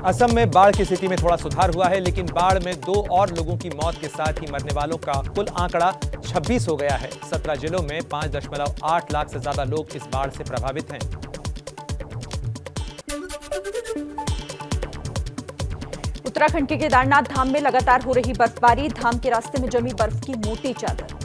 असम में बाढ़ की स्थिति में थोड़ा सुधार हुआ है, लेकिन बाढ़ में 2 और लोगों की मौत के साथ ही मरने वालों का कुल आंकड़ा 26 हो गया है। 17 जिलों में 5.8 लाख से ज्यादा लोग इस बाढ़ से प्रभावित हैं। उत्तराखंड के केदारनाथ धाम में लगातार हो रही बर्फबारी, धाम के रास्ते में जमी बर्फ की मोटी चादर।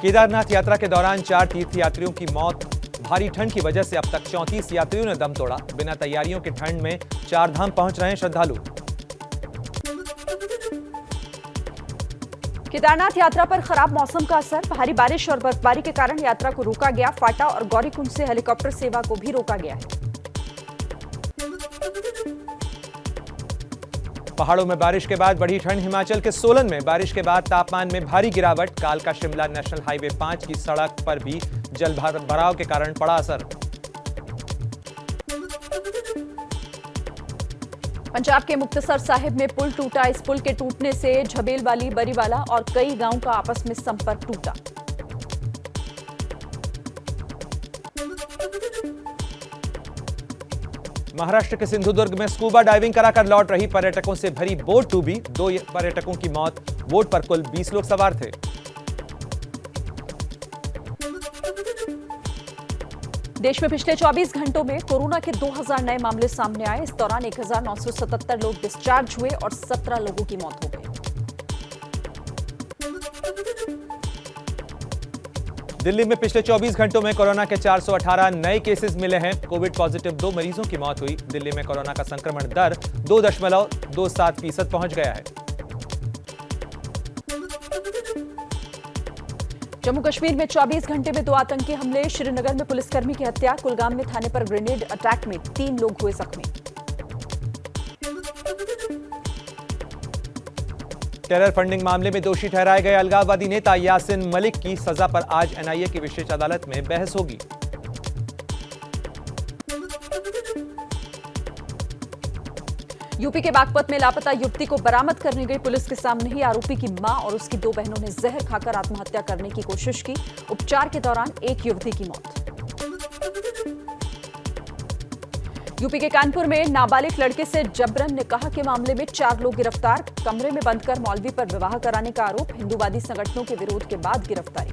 केदारनाथ यात्रा के दौरान 4 तीर्थयात्रियों की मौत। भारी ठंड की वजह से अब तक 34 यात्रियों ने दम तोड़ा। बिना तैयारियों के ठंड में 4 धाम पहुंच रहे हैं श्रद्धालु। केदारनाथ यात्रा पर खराब मौसम का असर, भारी बारिश और बर्फबारी के कारण यात्रा को रोका गया। फाटा और गौरीकुंड से हेलीकॉप्टर सेवा को भी रोका गया है। पहाड़ों में बारिश के बाद बढ़ी ठंड। हिमाचल के सोलन में बारिश के बाद तापमान में भारी गिरावट। कालका शिमला नेशनल हाईवे 5 की सड़क पर भी जल भराव के कारण पड़ा असर। पंजाब के मुक्तसर साहिब में पुल टूटा। इस पुल के टूटने से झबेलवाली, बरीवाला और कई गांव का आपस में संपर्क टूटा। महाराष्ट्र के सिंधुदुर्ग में स्कूबा डाइविंग कराकर लौट रही पर्यटकों से भरी बोट डूबी। 2 पर्यटकों की मौत। बोट पर कुल 20 लोग सवार थे। देश में पिछले 24 घंटों में कोरोना के 2000 नए मामले सामने आए। इस दौरान 1977 लोग डिस्चार्ज हुए और 17 लोगों की मौत हो गई। दिल्ली में पिछले 24 घंटों में कोरोना के 418 नए केसेस मिले हैं। कोविड पॉजिटिव 2 मरीजों की मौत हुई। दिल्ली में कोरोना का संक्रमण दर 2.27% पहुंच गया है। जम्मू कश्मीर में 24 घंटे में 2 आतंकी हमले। श्रीनगर में पुलिसकर्मी की हत्या। कुलगाम में थाने पर ग्रेनेड अटैक में 3 लोग हुए जख्मी। टेरर फंडिंग मामले में दोषी ठहराए गए अलगाववादी नेता यासिन मलिक की सजा पर आज एनआईए की विशेष अदालत में बहस होगी। यूपी के बागपत में लापता युवती को बरामद करने गई पुलिस के सामने ही आरोपी की मां और उसकी 2 बहनों ने जहर खाकर आत्महत्या करने की कोशिश की। उपचार के दौरान एक युवती की मौत। यूपी के कानपुर में नाबालिग लड़के से जबरन निकाह के मामले में 4 लोग गिरफ्तार। कमरे में बंद कर मौलवी पर विवाह कराने का आरोप। हिंदूवादी संगठनों के विरोध के बाद गिरफ्तारी।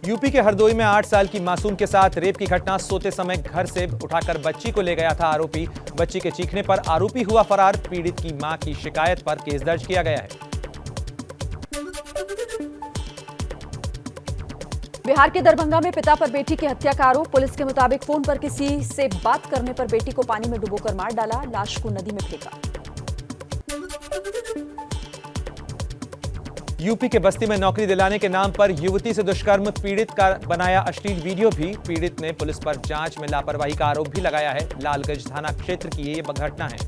यूपी के हरदोई में 8 साल की मासूम के साथ रेप की घटना। सोते समय घर से उठाकर बच्ची को ले गया था आरोपी। बच्ची के चीखने पर आरोपी हुआ फरार। पीड़ित की मां की शिकायत पर केस दर्ज किया गया है। बिहार के दरभंगा में पिता पर बेटी की हत्या का आरोप। पुलिस के मुताबिक फोन पर किसी से बात करने पर बेटी को पानी में डुबोकर मार डाला, लाश को नदी में फेंका। यूपी के बस्ती में नौकरी दिलाने के नाम पर युवती से दुष्कर्म। पीड़ित का बनाया अश्लील वीडियो भी। पीड़ित ने पुलिस पर जांच में लापरवाही का आरोप भी लगाया है। लालगंज थाना क्षेत्र की ये घटना है।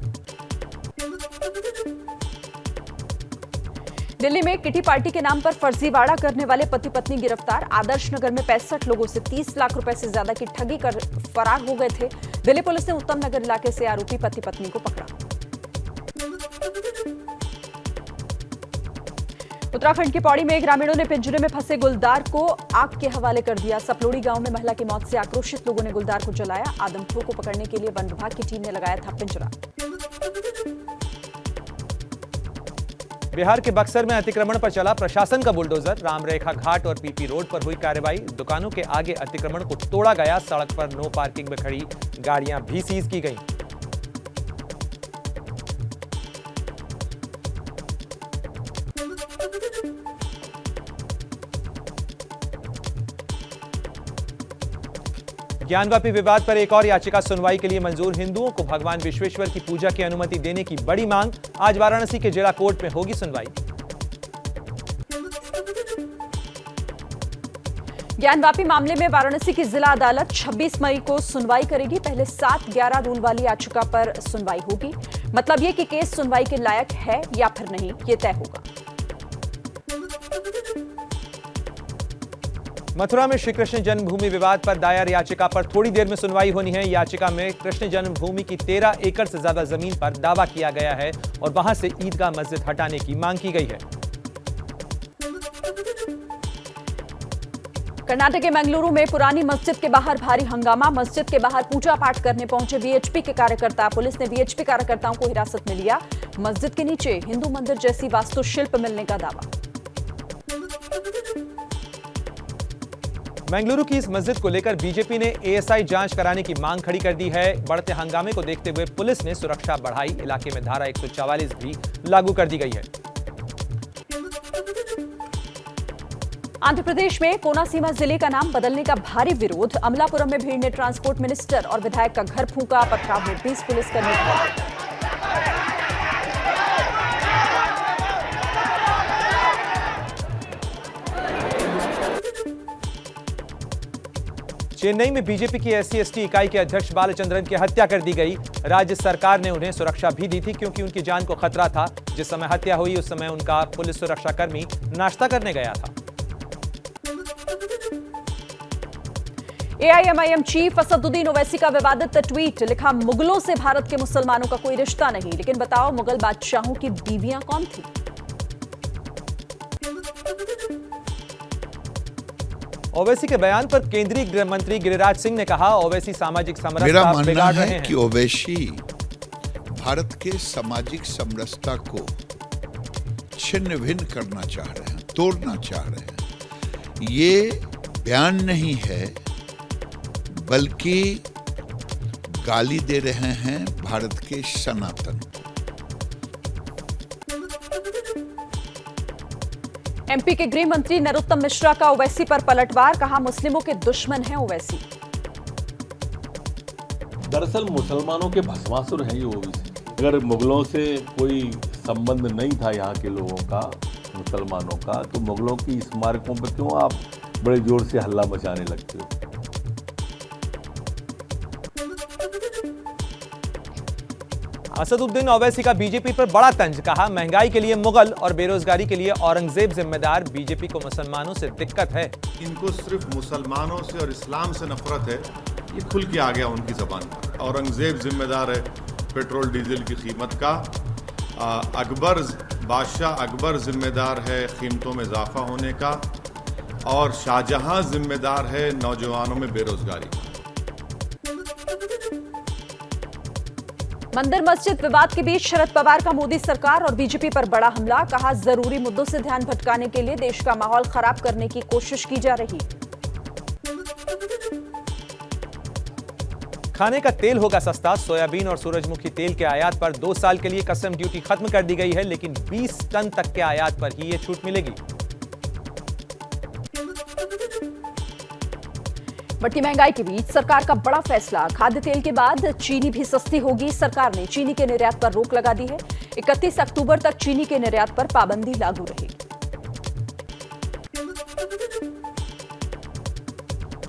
दिल्ली में किटी पार्टी के नाम पर फर्जीवाड़ा करने वाले पति पत्नी गिरफ्तार। आदर्श नगर में 65 लोगों से 30 लाख रुपए से ज्यादा की ठगी कर फरार हो गए थे। दिल्ली पुलिस ने उत्तम नगर इलाके से आरोपी पति पत्नी को पकड़ा। उत्तराखंड की पौड़ी में ग्रामीणों ने पिंजरे में फंसे गुलदार को आग के हवाले कर दिया। सपलोड़ी गांव में महिला की मौत से आक्रोशित लोगों ने गुलदार को जलाया। आदमखोर को पकड़ने के लिए वन विभाग की टीम ने लगाया था पिंजरा। बिहार के बक्सर में अतिक्रमण पर चला प्रशासन का बुलडोजर। रामरेखा घाट और पीपी रोड पर हुई कार्रवाई। दुकानों के आगे अतिक्रमण को तोड़ा गया। सड़क पर नो पार्किंग में खड़ी गाड़ियां भी सीज की गईं। ज्ञानवापी विवाद पर एक और याचिका सुनवाई के लिए मंजूर। हिंदुओं को भगवान विश्वेश्वर की पूजा की अनुमति देने की बड़ी मांग। आज वाराणसी के जिला कोर्ट में होगी सुनवाई। ज्ञानवापी मामले में वाराणसी की जिला अदालत 26 मई को सुनवाई करेगी। पहले 7-11 रूल वाली याचिका पर सुनवाई होगी। मतलब ये कि केस सुनवाई के लायक है या फिर नहीं, ये तय होगा। मथुरा में श्री कृष्ण जन्मभूमि विवाद पर दायर याचिका पर थोड़ी देर में सुनवाई होनी है। याचिका में कृष्ण जन्मभूमि की 13 एकड़ से ज्यादा जमीन पर दावा किया गया है और वहां से ईदगाह मस्जिद हटाने की मांग की गई है। कर्नाटक के मंगलुरु में पुरानी मस्जिद के बाहर भारी हंगामा। मस्जिद के बाहर पूजा पाठ करने पहुंचे वीएचपी के कार्यकर्ता। पुलिस ने वीएचपी कार्यकर्ताओं को हिरासत में लिया। मस्जिद के नीचे हिंदू मंदिर जैसी वास्तुशिल्प मिलने का दावा। मंगलुरु की इस मस्जिद को लेकर बीजेपी ने एएसआई जांच कराने की मांग खड़ी कर दी है। बढ़ते हंगामे को देखते हुए पुलिस ने सुरक्षा बढ़ाई। इलाके में धारा 144 भी लागू कर दी गई है। आंध्र प्रदेश में कोनासीमा जिले का नाम बदलने का भारी विरोध। अमलापुरम में भीड़ ने ट्रांसपोर्ट मिनिस्टर और विधायक का घर फूंका। पथराव में 20 पुलिसकर्मी घायल। चेन्नई में बीजेपी की एससी/एसटी इकाई के अध्यक्ष बालचंद्रन की हत्या कर दी गई। राज्य सरकार ने उन्हें सुरक्षा भी दी थी क्योंकि उनकी जान को खतरा था। जिस समय हत्या हुई उस समय उनका पुलिस सुरक्षाकर्मी नाश्ता करने गया था। एआईएमआईएम चीफ असदुद्दीन ओवैसी का विवादित ट्वीट। लिखा, मुगलों से भारत के मुसलमानों का कोई रिश्ता नहीं, लेकिन बताओ मुगल बादशाहों की बीवियां कौन थी? ओवैसी के बयान पर केंद्रीय गृह मंत्री गिरिराज सिंह ने कहा, ओवैसी सामाजिक समरसता मेरा मानना बिगाड़ रहे है हैं। कि ओवैसी भारत के सामाजिक समरसता को छिन्न भिन्न करना चाह रहे हैं, तोड़ना चाह रहे हैं। ये बयान नहीं है बल्कि गाली दे रहे हैं भारत के सनातन को। एमपी के गृह मंत्री नरोत्तम मिश्रा का ओवैसी पर पलटवार। कहा, मुस्लिमों के दुश्मन हैं ओवैसी। दरअसल मुसलमानों के भस्मासुर हैं ये ओवैसी। अगर मुगलों से कोई संबंध नहीं था यहाँ के लोगों का, मुसलमानों का, तो मुगलों की स्मारकों पर क्यों आप बड़े जोर से हल्ला मचाने लगते हो? असदुद्दीन ओवैसी का बीजेपी पर बड़ा तंज। कहा, महंगाई के लिए मुगल और बेरोजगारी के लिए औरंगजेब जिम्मेदार। बीजेपी को मुसलमानों से दिक्कत है। इनको सिर्फ मुसलमानों से और इस्लाम से नफरत है, ये खुल के आ गया उनकी जबान पर। औरंगजेब जिम्मेदार है पेट्रोल डीजल की कीमत का। बादशाह अकबर जिम्मेदार है कीमतों में इजाफा होने का। और शाहजहां जिम्मेदार है नौजवानों में बेरोजगारी का। मंदिर मस्जिद विवाद के बीच शरद पवार का मोदी सरकार और बीजेपी पर बड़ा हमला। कहा, जरूरी मुद्दों से ध्यान भटकाने के लिए देश का माहौल खराब करने की कोशिश की जा रही। खाने का तेल होगा सस्ता। सोयाबीन और सूरजमुखी तेल के आयात पर 2 साल के लिए कस्टम ड्यूटी खत्म कर दी गई है, लेकिन 20 टन तक के आयात पर ही ये छूट मिलेगी। बढ़ती महंगाई के बीच सरकार का बड़ा फैसला। खाद्य तेल के बाद चीनी भी सस्ती होगी। सरकार ने चीनी के निर्यात पर रोक लगा दी है। 31 अक्टूबर तक चीनी के निर्यात पर पाबंदी लागू रहेगी।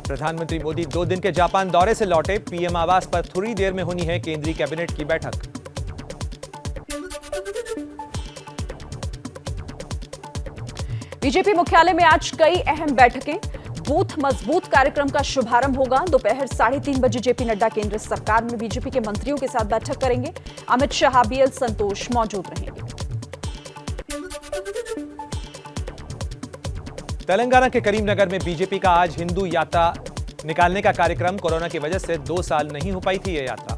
प्रधानमंत्री मोदी 2 दिन के जापान दौरे से लौटे। पीएम आवास पर थोड़ी देर में होनी है केंद्रीय कैबिनेट की बैठक। बीजेपी मुख्यालय में आज कई अहम बैठकें। बूथ मजबूत कार्यक्रम का शुभारंभ होगा। दोपहर 3:30 बजे जेपी नड्डा केंद्र सरकार में बीजेपी के मंत्रियों के साथ बैठक करेंगे। अमित शाह, बीएल संतोष मौजूद रहेंगे। तेलंगाना के करीमनगर में बीजेपी का आज हिंदू यात्रा निकालने का कार्यक्रम। कोरोना की वजह से 2 साल नहीं हो पाई थी यह यात्रा।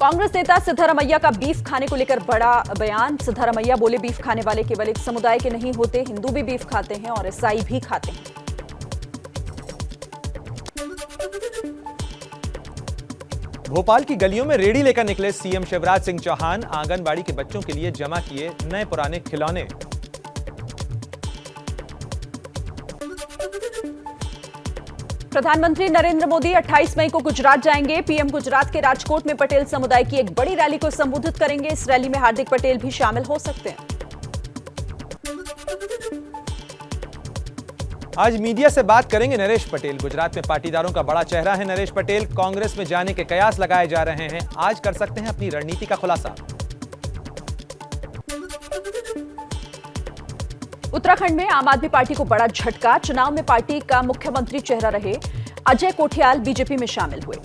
कांग्रेस नेता सिद्धारमैया का बीफ खाने को लेकर बड़ा बयान। सिद्धारमैया बोले, बीफ खाने वाले केवल एक समुदाय के नहीं होते, हिंदू भी बीफ खाते हैं और ईसाई भी खाते हैं। भोपाल की गलियों में रेडी लेकर निकले सीएम शिवराज सिंह चौहान। आंगनबाड़ी के बच्चों के लिए जमा किए नए पुराने खिलौने। प्रधानमंत्री नरेंद्र मोदी 28 मई को गुजरात जाएंगे। पीएम गुजरात के राजकोट में पटेल समुदाय की एक बड़ी रैली को संबोधित करेंगे। इस रैली में हार्दिक पटेल भी शामिल हो सकते हैं। आज मीडिया से बात करेंगे नरेश पटेल। गुजरात में पाटीदारों का बड़ा चेहरा है नरेश पटेल। कांग्रेस में जाने के कयास लगाए जा रहे हैं। आज कर सकते हैं अपनी रणनीति का खुलासा। उत्तराखंड में आम आदमी पार्टी को बड़ा झटका। चुनाव में पार्टी का मुख्यमंत्री चेहरा रहे अजय कोठियाल बीजेपी में शामिल हुए।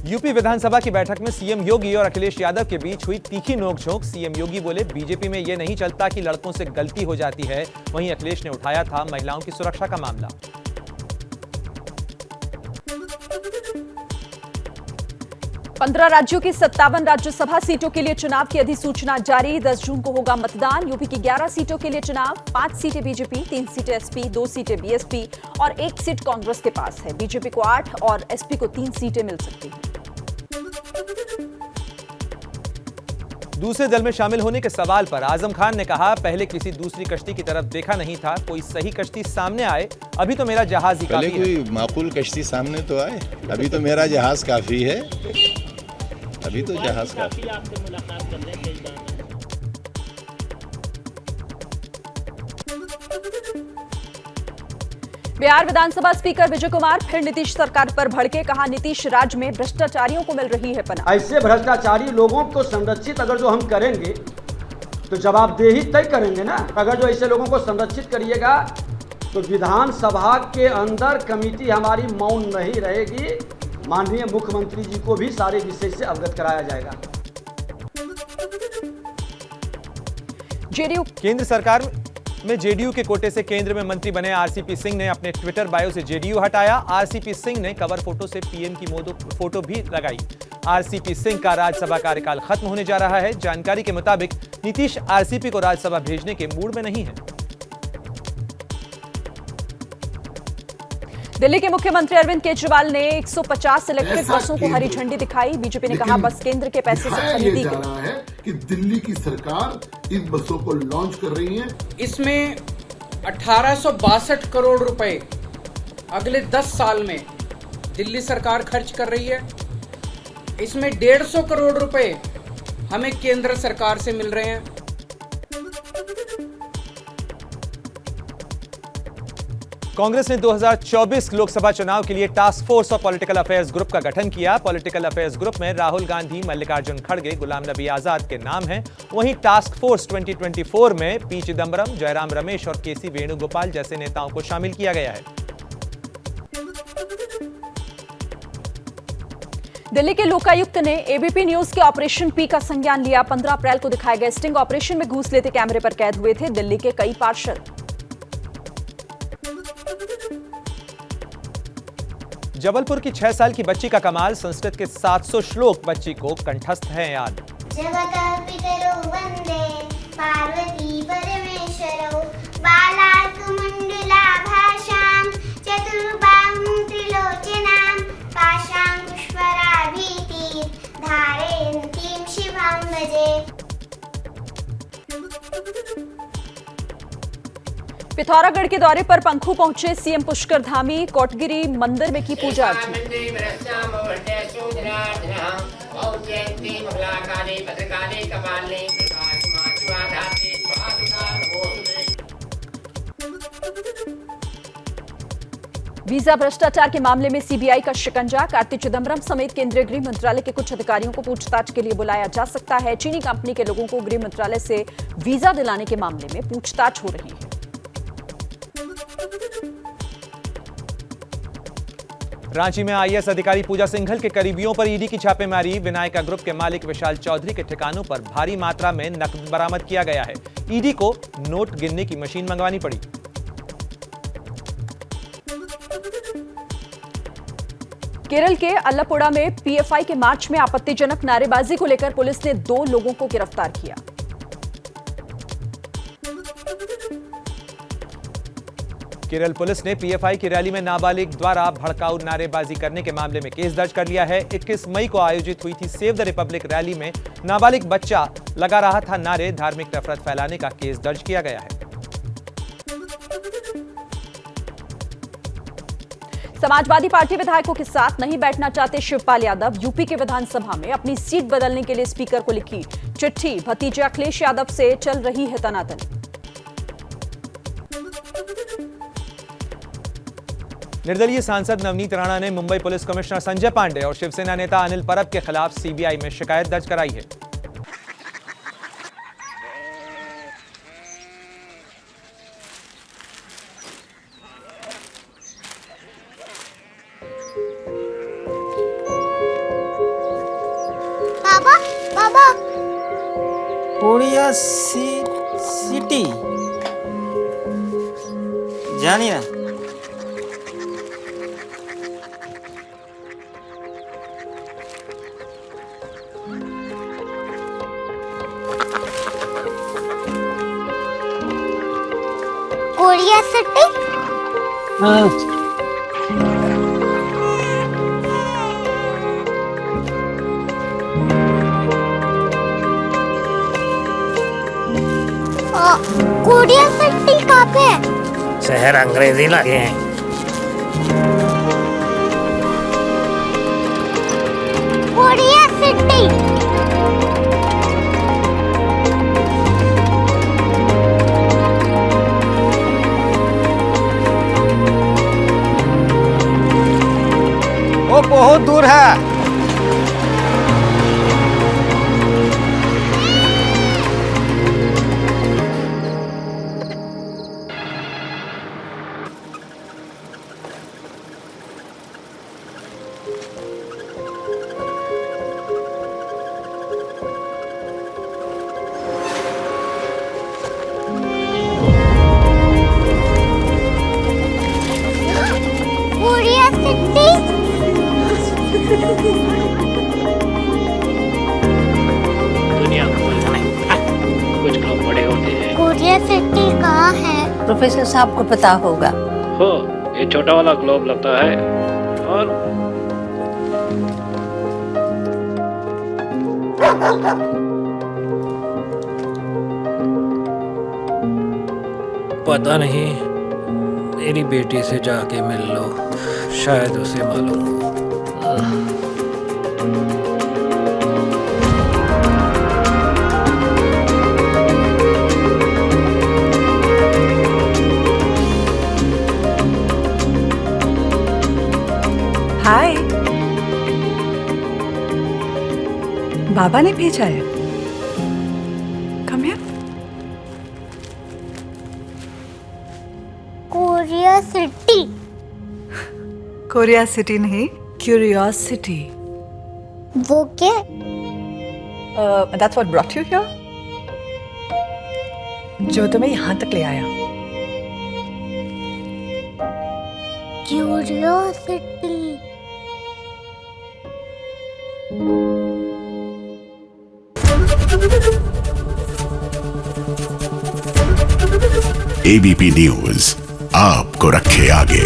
यूपी विधानसभा की बैठक में सीएम योगी और अखिलेश यादव के बीच हुई तीखी नोकझोंक। सीएम योगी बोले, बीजेपी में यह नहीं चलता कि लड़कों से गलती हो जाती है। वहीं अखिलेश ने उठाया था महिलाओं की सुरक्षा का मामला। 15 राज्यों की 57 राज्यसभा सीटों के लिए चुनाव की अधिसूचना जारी। 10 जून को होगा मतदान। यूपी की 11 सीटों के लिए चुनाव। 5 सीटें बीजेपी, 3 सीटें एसपी, 2 सीटें बीएसपी और 1 सीट कांग्रेस के पास है। बीजेपी को 8 और एसपी को 3 सीटें मिल सकती हैं। दूसरे दल में शामिल होने के सवाल पर आजम खान ने कहा, पहले किसी दूसरी कश्ती की तरफ देखा नहीं था। कोई सही कश्ती सामने आए। अभी तो मेरा जहाज ही काफी है। कोई माकूल कश्ती सामने तो आए। अभी तो मेरा जहाज काफी है। अभी तो जहाज काफी। आपसे मुलाकात कर रहे हैं कई बार। बिहार विधानसभा स्पीकर विजय कुमार फिर नीतीश सरकार पर भड़के। कहा, नीतीश राज में भ्रष्टाचारियों को मिल रही है पनाह। ऐसे भ्रष्टाचारी लोगों को संरक्षित अगर जो हम करेंगे तो जवाबदेही तय करेंगे ना। अगर जो ऐसे लोगों को संरक्षित करिएगा तो विधानसभा के अंदर कमेटी हमारी मौन नहीं रहेगी। माननीय मुख्यमंत्री जी को भी सारे विषय से अवगत कराया जाएगा। जेडीयू केंद्र सरकार में जेडीयू के कोटे से केंद्र में मंत्री बने आरसीपी सिंह ने अपने ट्विटर बायो से जेडीयू हटाया। आरसीपी सिंह ने कवर फोटो से पीएम की फोटो भी लगाई। आरसीपी सिंह का राज्यसभा कार्यकाल खत्म होने जा रहा है। जानकारी के मुताबिक नीतीश आरसीपी को राज्यसभा भेजने के मूड में नहीं है। दिल्ली के मुख्यमंत्री अरविंद केजरीवाल ने 150 इलेक्ट्रिक बसों को हरी झंडी दिखाई। बीजेपी ने कहा, बस केंद्र के पैसे से खरीदी जा रहा है कि दिल्ली की सरकार इन बसों को लॉन्च कर रही है। इसमें 1862 करोड़ रुपए अगले 10 साल में दिल्ली सरकार खर्च कर रही है। इसमें 150 करोड़ रुपए हमें केंद्र सरकार से मिल रहे हैं। कांग्रेस ने 2024 लोकसभा चुनाव के लिए टास्क फोर्स और पॉलिटिकल अफेयर्स ग्रुप का गठन किया। पॉलिटिकल अफेयर्स ग्रुप में राहुल गांधी, मल्लिकार्जुन खड़गे, गुलाम नबी आजाद के नाम हैं। वहीं टास्क फोर्स 2024 में पी चिदंबरम, जयराम रमेश और केसी वेणुगोपाल जैसे नेताओं को शामिल किया गया है। दिल्ली के लोकायुक्त ने एबीपी न्यूज के ऑपरेशन पी का संज्ञान लिया। 15 अप्रैल को दिखाए गए स्टिंग ऑपरेशन में घूस लेते कैमरे पर कैद हुए थे दिल्ली के कई पार्षद। जबलपुर की 6 साल की बच्ची का कमाल, संस्कृत के 700 श्लोक बच्ची को कंठस्थ हैं याद। जगतः पितरो वंदे पार्वती परमेश्वरौ बालार्कमण्डलाभासां चतुर्बाहुं त्रिलोचनां पाशांकुशफलाभीति धारयन्तीं शिवां भजे। पिथौरागढ़ के दौरे पर पंखू पहुंचे सीएम पुष्कर धामी। कोटगिरी मंदिर में की पूजा अर्चना। वीजा भ्रष्टाचार के मामले में सीबीआई का शिकंजा। कार्ति चिदंबरम समेत केंद्रीय गृह मंत्रालय के कुछ अधिकारियों को पूछताछ के लिए बुलाया जा सकता है। चीनी कंपनी के लोगों को गृह मंत्रालय से वीजा दिलाने के मामले में पूछताछ हो रही है। रांची में आईएएस अधिकारी पूजा सिंघल के करीबियों पर ईडी की छापेमारी। विनायका ग्रुप के मालिक विशाल चौधरी के ठिकानों पर भारी मात्रा में नकद बरामद किया गया है। ईडी को नोट गिनने की मशीन मंगवानी पड़ी। केरल के अल्लापुड़ा में पीएफआई के मार्च में आपत्तिजनक नारेबाजी को लेकर पुलिस ने 2 लोगों को गिरफ्तार किया। केरल पुलिस ने पीएफआई की रैली में नाबालिग द्वारा भड़काऊ नारेबाजी करने के मामले में केस दर्ज कर लिया है। 21 मई को आयोजित हुई थी सेव द रिपब्लिक रैली में नाबालिग बच्चा लगा रहा था नारे। धार्मिक नफरत फैलाने का केस दर्ज किया गया है। समाजवादी पार्टी विधायकों के साथ नहीं बैठना चाहते शिवपाल यादव। यूपी के विधानसभा में अपनी सीट बदलने के लिए स्पीकर को लिखी चिट्ठी। भतीजे अखिलेश यादव से चल रही है तनातनी। निर्दलीय सांसद नवनीत राणा ने मुंबई पुलिस कमिश्नर संजय पांडे और शिवसेना नेता अनिल परब के खिलाफ सीबीआई में शिकायत दर्ज कराई है। पापा पापा कोरिया सिटी जानी ना कोरिया सिटी कोरिया सिटी कहाँ पे है? शहर अंग्रेजी लगे हैं। कोरिया सिटी वो बहुत दूर है। कोरिया सिटी दुनिया कुछ लोग बड़े होते हैं। कोरिया सिटी कहाँ है? प्रोफेसर साहब को पता होगा। हो ये छोटा वाला ग्लोब लगता है और पता नहीं, मेरी बेटी से जाके मिल लो, शायद उसे मालूम हो। हाय, बाबा ने भेजा है। Come here. Korea city Korea city नहीं, क्यूरियोसिटी। वो क्या? That's what brought you here? जो तुम्हें यहाँ तक ले आया। क्यूरियोसिटी एबीपी न्यूज आपको रखे आगे।